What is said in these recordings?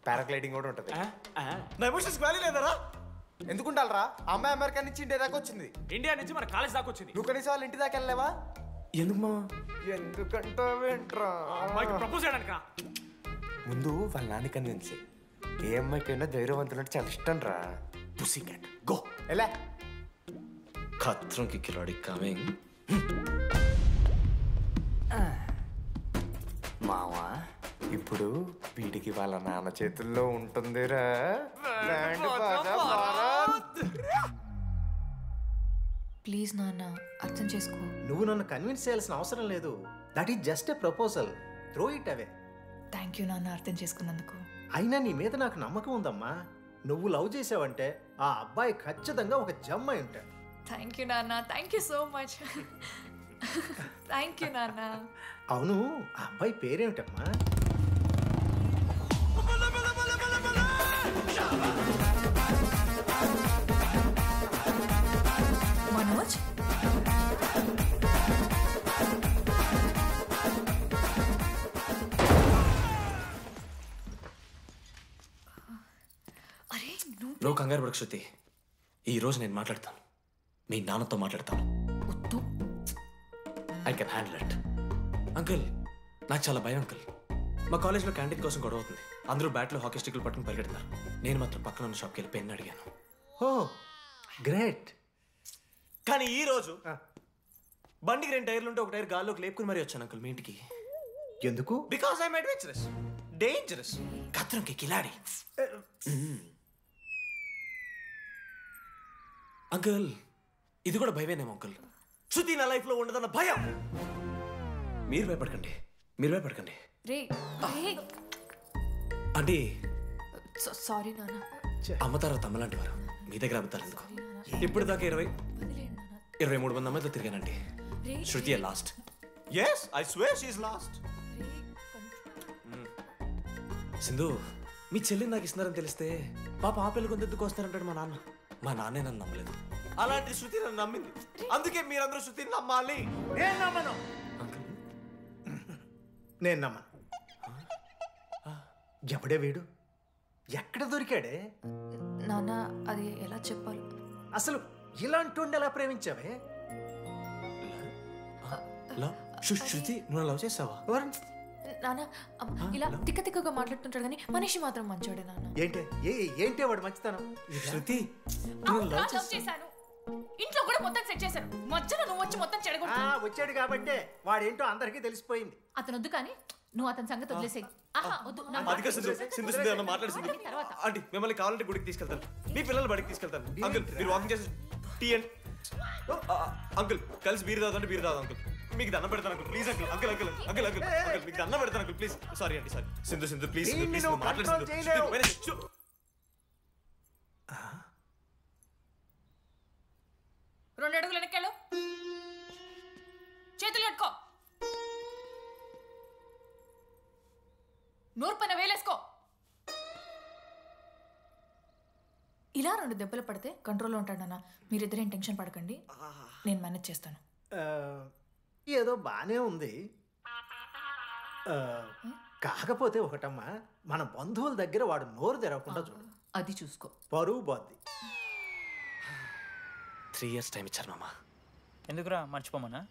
Paragliding కూడా ఉంటుంది. నా ఎమోషన్స్ వాల్యూ లేదరా? ఎందుకుంటారా? అమ్మాయి అమెరికా నుంచి ఇండియా దాకా వచ్చింది. ఇండియా నుంచి మన కాలేజ్ దాకా వచ్చింది. నువ్వు కనీసం వాళ్ళ ఇంటి దాకా వెళ్ళలేవా? ఎందుకు మా? ఎందుకంటావేంట్రా? అమ్మాయికి ప్రపోజ్ చేయడానికి రా. ముందు వాళ్ళ నాన్న కన్విన్స్. ఏ అమ్మాయికైనా ధైర్యవంతులంటే చాలా ఇష్టం రా. పుసి క్యాట్ గో. ఎలా? ఖత్రం కి కిలాడి కమింగ్. మావా ఇప్పుడు వీడికి వాళ్ళ నాన్న చేతుల్లో ఉంటుందిరా. ప్లీజ్ నాన్న అర్థం చేసుకో. నువ్వు నన్ను కన్విన్స్ చేయాల్సిన అవసరం లేదు. That is just a proposal. Throw it away. Thank you నాన్న అర్థం చేసుకున్నందుకు. అయినా నీ మీద నాకు నమ్మకం ఉందమ్మా. నువ్వు లవ్ చేసావంటే ఆ అబ్బాయి ఖచ్చితంగా ఒక జమ్మాయి ఉంటాడు. థ్యాంక్ యూ నాన్న. Thank you so much. Thank you నాన్న. అవును, ఆ అబ్బాయి పేరేమిటమ్మా? మనోజ్. అరే నువ్వు కంగారు పడకు శృతి. ఈ రోజు నేను మాట్లాడతాను. మీ నాన్నతో మాట్లాడతాను. వద్దు. I can handle it. Uncle నాకు చాలా భయం అంకుల్. మా కాలేజ్లో క్యాంటీన్ కోసం గొడవ అవుతుంది. అందరూ బ్యాట్లో హాకీ స్టిక్లు పట్టుకుని పరిగెడతారు. నేను మాత్రం పక్కన ఉన్న షాప్కి వెళ్ళి పెన్ అడిగాను. ఓ గ్రేట్. కానీ ఈ రోజు బండికి 2 టైర్లు ఉంటే ఒక టైర్ గాల్లోకి లేపుకుని మరీ వచ్చాను అంకుల్ మీ ఇంటికి. ఎందుకు? బికాస్ ఐఎమ్ అడ్వెంచరస్, డేంజరస్, ఖత్రంకి కిలాడి. అంకుల్ ఇది కూడా భయమేనేమో అంకుల్. శృతి నా లైఫ్ లో ఉండదన్న భయం. మీరు భయపడకండి, మీరు భయపడకండి. రే అంటే సారీ నాన్న. అమ్మతారా తమ్మలాంటి వారు మీ దగ్గర అబద్ధాలు ఎందుకు? ఇప్పుడు దాకా 23 మంది అమ్మాయితో తిరిగానండి. Shruti last. Yes I swear she is last. Sindhu మీ చెల్లిని నాకు ఇస్తున్నారని తెలిస్తే పాప ఆ పెళ్లి కొంతెందుకు వస్తారంటాడు మా నాన్న. మా నాన్నే నన్ను నమ్మలేదు. అలాంటి శృతి నన్ను నమ్మింది. అందుకే మీరందరూ శృతిని నమ్మాలి. నేను నమ్మను. నేను నమ్మను. ఎవడే వీడు? ఎక్కడ దొరికాడే? నాన్న అది ఎలా చెప్పాలి? అసలు ఇలాంటి ఎలా ప్రేమించావే? శృతి నువ్వు లవ్ చేసావా? నాన్న ఇలా తిక్క తిక్కగా మాట్లాడుతుంటాడు కానీ మనిషి మాత్రం మంచోడే నాన్న. ఏంటి వాడు మంచితనం? శృతి లవ్ చేశాను. ఇంట్లో కూడా మొత్తం సెట్ చేశాను. మధ్యలో నువ్వు వచ్చి మొత్తం చెడగొట్టావు. వచ్చాడు కాబట్టే వాడేంటో అందరికీ తెలిసిపోయింది. అతను వద్దు కానీ నువ్వు అతని సంగతి వదిలేసేయి. ఆంటీ మిమ్మల్ని కావాలంటే గుడికి తీసుకెళ్తాను. మీ పిల్లలు బడికి తీసుకెళ్తాను. అంకుల్ మీరు వాకింగ్ చేసి టీ అండ్ అంకుల్ కలిసి బీర్ తాగుతుంటే బీర్ తాగు అంకుల్. మీకు దండం పెడతాను uncle please uncle. Uncle uncle uncle uncle uncle మీకు దండం పెడతాను అంకుల్ ప్లీజ్. సారీ అండి సారీ. సింధు ప్లీజ్ ప్లీజ్ మాట్లాడు. 2 అడుగులు వెనక్కెళ్ళు. చేతులు కట్టుకో. నోరు పైన వేలేసుకో. ఇలా 2 దెబ్బలు పడితే కంట్రోల్లో ఉంటాడన్నా. మీరిద్దరేం టెన్షన్ పడకండి, నేను మేనేజ్ చేస్తాను. ఏదో బానే ఉంది. కాకపోతే ఒకటమ్మా, మన బంధువుల దగ్గర వాడు నోరు తెరవకుండా చూడు. అది చూసుకో. పరువు బాద్ది. 3 years టైం ఇచ్చారు మామ. ఎందుకురా మర్చిపోమన్నా?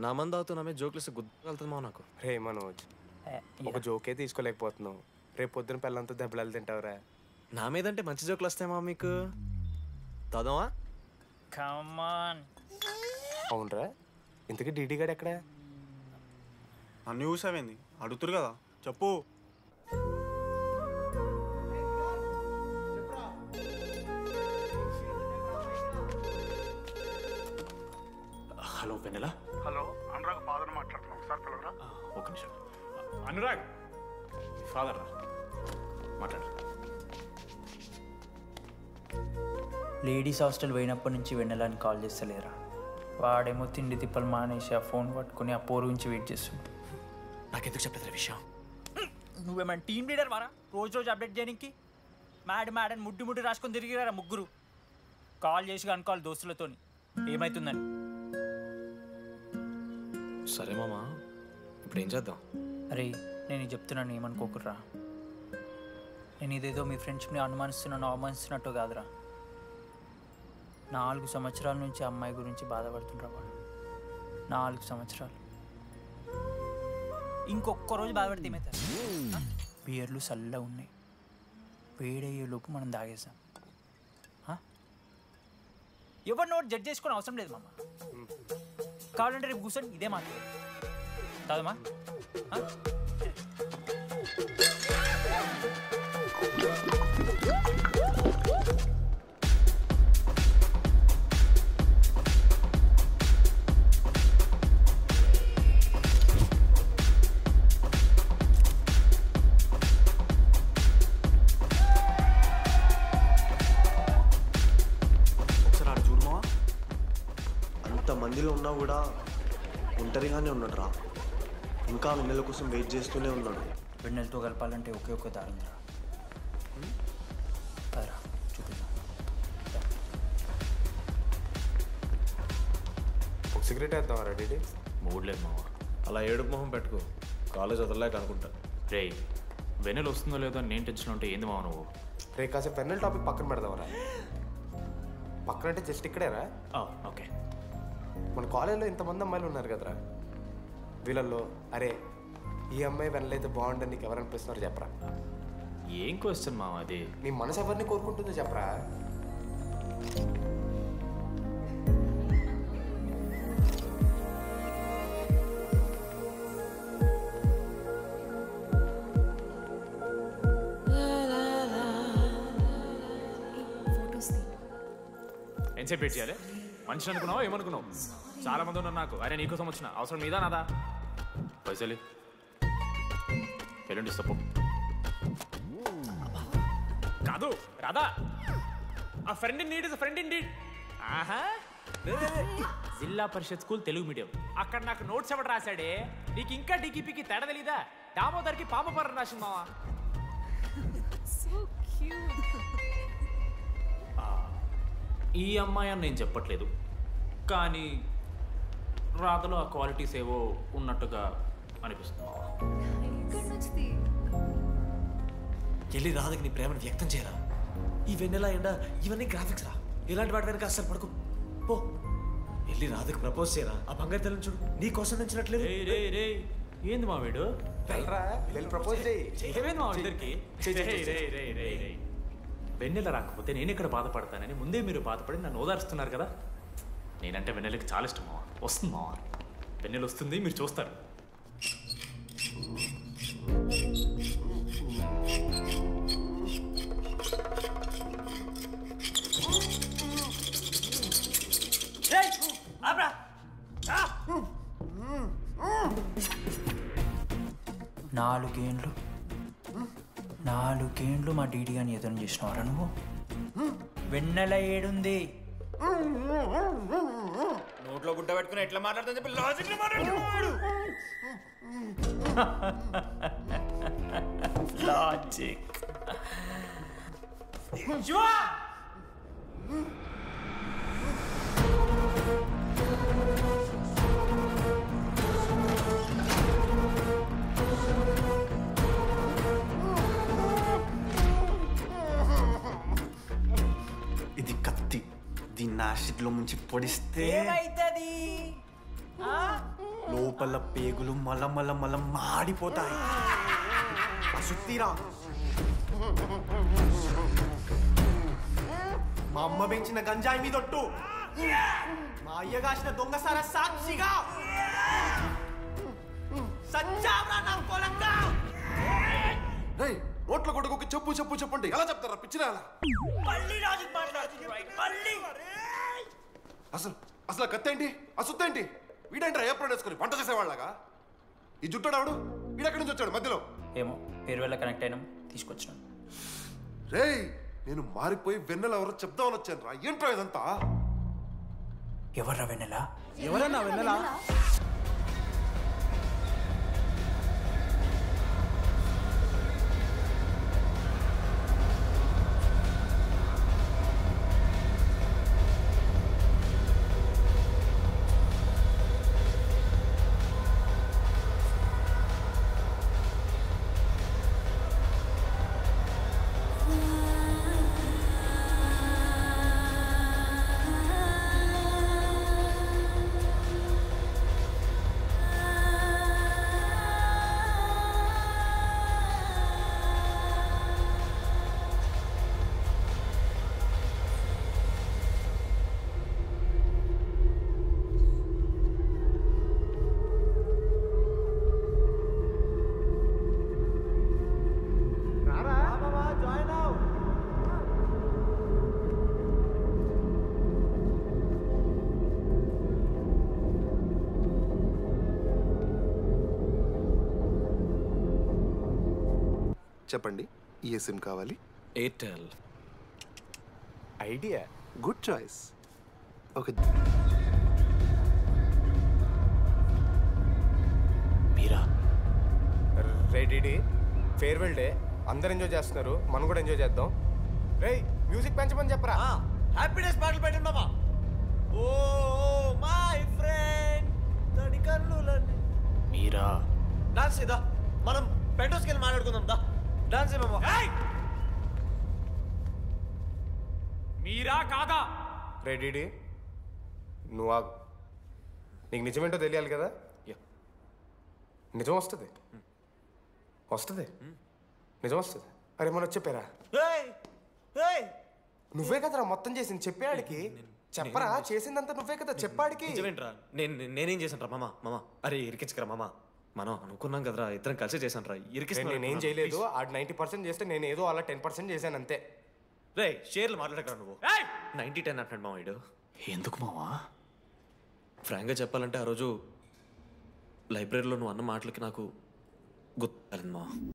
నా మంది అవుతూ నామే జోక్లు గుర్తుకెళ్తుంది మా నాకు. రే మనోజ్, ఒక జోకే తీసుకోలేకపోతున్నావు. రేపు పొద్దున పిల్లలతో దెబ్బలు తింటావురా. నా మీదంటే మంచి జోకులు వస్తాయి మా మీకు. చదవా? కమాన్. అవునరా, ఇంతకీ డీడీ గారు ఎక్కడా? అన్ని చూసావేంది? అడుగుతురు కదా, చెప్పు. హలో వెన్నెల. హలో అనురాగ్ ఫాదర్ మాట్లాడుతున్నాను. ఒకసారి పిలవరా? ఒక నిమిషం. అనురాగ్ ఫాదర్ రా, మాట్లాడు. లేడీస్ హాస్టల్ పోయినప్పటి నుంచి వెన్నెలని కాల్ చేస్తలేరా. వాడేమో తిండి తిప్పలు మానేసి ఆ ఫోన్ పట్టుకుని ఆ పోరు నుంచి వెయిట్ చేస్తుండు. నాకెందుకు చెప్పలేదు విషయం? నువ్వేమైనా టీమ్ లీడర్ వారా రోజు అప్డేట్ చేయడానికి? మ్యాడ్ అని ముడ్డి రాసుకొని తిరిగిరారా ముగ్గురు. కాల్ చేసి అనుకోవాలి దోస్తులతోని ఏమవుతుందని. సరే మామా, ఇప్పుడు ఏం చేద్దాం? అరే నేను చెప్తున్నాను, ఏమనుకోకుర్రా. నేను ఇదేదో మీ ఫ్రెండ్షిప్ని అనుమానిస్తున్నాను అవమానిస్తున్నట్టు కాదురా. 4 సంవత్సరాల నుంచి అమ్మాయి గురించి బాధపడుతుండ్రా వాడు. 4 సంవత్సరాలు. ఇంకొక్క రోజు బాధపడితే ఏమవుతారు? బియర్లు చల్లగా ఉన్నాయి, వేడయ్యేలోపు మనం తాగేసాం. ఎవరు నోట్ జడ్జ్ చేసుకుని అవసరం లేదు మామ. కావాలంటే రేపు కూర్చొని ఇదే మాట్లాడు కాదమ్మా. మందిలో ఉన్నా కూడా ఒంటరిగానే ఉన్నాడు రా. ఇంకా వెన్నెల కోసం వెయిట్ చేస్తూనే ఉన్నాడు. వెన్నెలతో కలపాలంటే ఒకే ఒక్క దారిందిరా. చూపిద్దాం. ఒక సిగరెట్ వేద్దాం రెడీ. మూడ్ లేదు మావా. అలా ఏడుపు మొహం పెట్టుకో, కాలేజ్ వదలలేక అనుకుంటా. రే వెన్నెల వస్తుందో లేదో అని నేను టెన్షన్ ఉంటే ఏంది మావ నువ్వు? రే కాసేపు పెన్నెల టాపిక్ పక్కన పెడదామరా. పక్కన అంటే జస్ట్ ఇక్కడేరా. ఓకే. మన కాలేజ్లో ఇంతమంది అమ్మాయిలు ఉన్నారు కదరా, వీళ్ళల్లో అరే ఈ అమ్మాయి వెనలైతే బాగుంటుంది నీకు ఎవరు అనిపిస్తున్నారు చెప్పరా. ఏం క్వశ్చన్ మావ అది? నీ మనసు ఎవరిని కోరుకుంటుందో చెప్పరా. ఎంతసేపు వెయిట్ చేయాలి? మనిషి అనుకున్నావు ఏమనుకున్నావు? చాలా మంది ఉన్నారు నాకు. అరే నీకోసం వచ్చిన అవసరం మీదా నాదా? పైసలు ఎల్లుండి తప్పు కాదు రాదా. ఆ friend in need is friend in need. ఆహా, జిల్లా పరిషత్ స్కూల్ తెలుగు మీడియం. అక్కడ నాకు నోట్స్ ఎవడు రాశాడే? నీకు ఇంకా డీకీపీకి తేడా తెలీదా? దామోదర్కి పామపర్రం రాసింది మావా. ఈ అమ్మాయి అని నేను చెప్పట్లేదు, కానీ రాతలో ఆ క్వాలిటీస్ ఏవో ఉన్నట్టుగా అనిపిస్తుంది. వెళ్ళి రాధకి నీ ప్రేమను వ్యక్తం చేయరా. ఈ వెన్నెలా ఎండ ఇవన్నీ గ్రాఫిక్స్ రా. ఇలాంటి వాటి వెనక అస్సలు పడుకో. పో వెళ్ళి రాధకి ప్రపోజ్ చేయరా. ఆ బంగారు తెల్లని చూడు నీ కోసం నచ్చినట్లేదు. ఏంది మా వీడు? ప్రపోజ్ చేయవేంది మా ఇద్దరికి? వెన్నెల రాకపోతే నేను ఇక్కడ బాధపడతానని ముందే మీరు బాధపడి నన్ను ఓదారుస్తున్నారు కదా. నేనంటే వెన్నెలకి చాలా ఇష్టం మావా. వస్తుంది మావా, వెన్నెల వస్తుంది, మీరు చూస్తారు. నాలుగేండ్లు మా డీడీ అని ఎదురు చేసినవారా నువ్వు? వెన్నెల ఏడుంది? నోట్లో గుడ్డ పెట్టుకుని ఎట్లా మాట్లాడుతుంది చెప్పి లాజిక్ మాట్లాడుతున్నాడు. లాజిక్. ఇది కత్తి, దీన్ని యాసిడ్లో ముంచి పొడిస్తే ఏమైతది? లోపల పేగులు మల మాడిపోతాయి. సుత్తిరా, మా అమ్మ పెంచిన గంజాయి మీదొట్టు, మా అయ్య కాసిన దొంగసార సాక్షిగా సచ్చావరా నా కొలంగా. నోట్ల కొడుకు చెప్పు చెప్పు చెప్పండి ఎలా చెప్తారా పిచ్చిరా? అసలు కత్తేంటి అసుత్తేంటి? వీడేంట్రా ఏప్రిల్ వేసుకుని వంట చేసేవాళ్ళగా? ఈ జుట్టాడు వీడెక్కడి నుంచి వచ్చాడు మధ్యలో? ఏమో పేరు వల్ల కనెక్ట్ అయినాం, తీసుకొచ్చినాం. రేయ్ నేను మారిపోయి వెన్నెల ఎవరో చెప్దామని వచ్చాను రా. ఏంట్రా ఇదంతా? ఎవర్రా వెన్నెల? ఎవరన్నా వెన్నెల? చెప్పండి ఏ సిమ్ కావాలి? ఎయిర్టెల్. ఐడియా. Good choice. ఒక మీరా? రే డిడి, ఫేర్వెల్ డే, అందరు ఎంజాయ్ చేస్తున్నారు, మనం కూడా ఎంజాయ్ చేద్దాం. రేయ్ మ్యూజిక్ పెంచమని చెప్పరా. హ్యాపీనెస్ పాటలు పెట్టండి మామా. ఓ మై ఫ్రెండ్ తడి కన్నులన్నీ. మీరా? డాన్స్ చేద్దాం. మనం పెంటోస్కి వెళ్ళి మాట్లాడుకుందాం. దా డాన్స్ ఏమమ్మా. మీరా కాదా? రే డిడి, నువ్వు ఆగు. నీకు నిజమేంటో తెలియాలి కదా. నిజం వస్తుంది, వస్తుంది, నిజం వస్తుంది. అరే మనం చెప్పారా? నువ్వే కదరా మొత్తం చేసింది, చెప్పాడికి చెప్పరా. చేసిందంతా నువ్వే కదా, చెప్పాడికి. నిజమేంట్రా? నేనేం చేశాను రా మామా? మామా అరే ఇరికించకరా మామా. మనం అనుకున్నాం కదరా, ఇద్దరం కలిసి చేశాను రా. నేనేం చేయలేదు. ఆడు 90% చేస్తే నేను ఏదో అలా 10% చేశాను అంతే. రే షేర్లు మాట్లాడకరా నువ్వు. 90-10 అంటాడు మామ ఇడు. ఎందుకు మావా? ఫ్రాంక్గా చెప్పాలంటే ఆ రోజు లైబ్రరీలో నువ్వు అన్న మాటలకి నాకు గుర్తు మా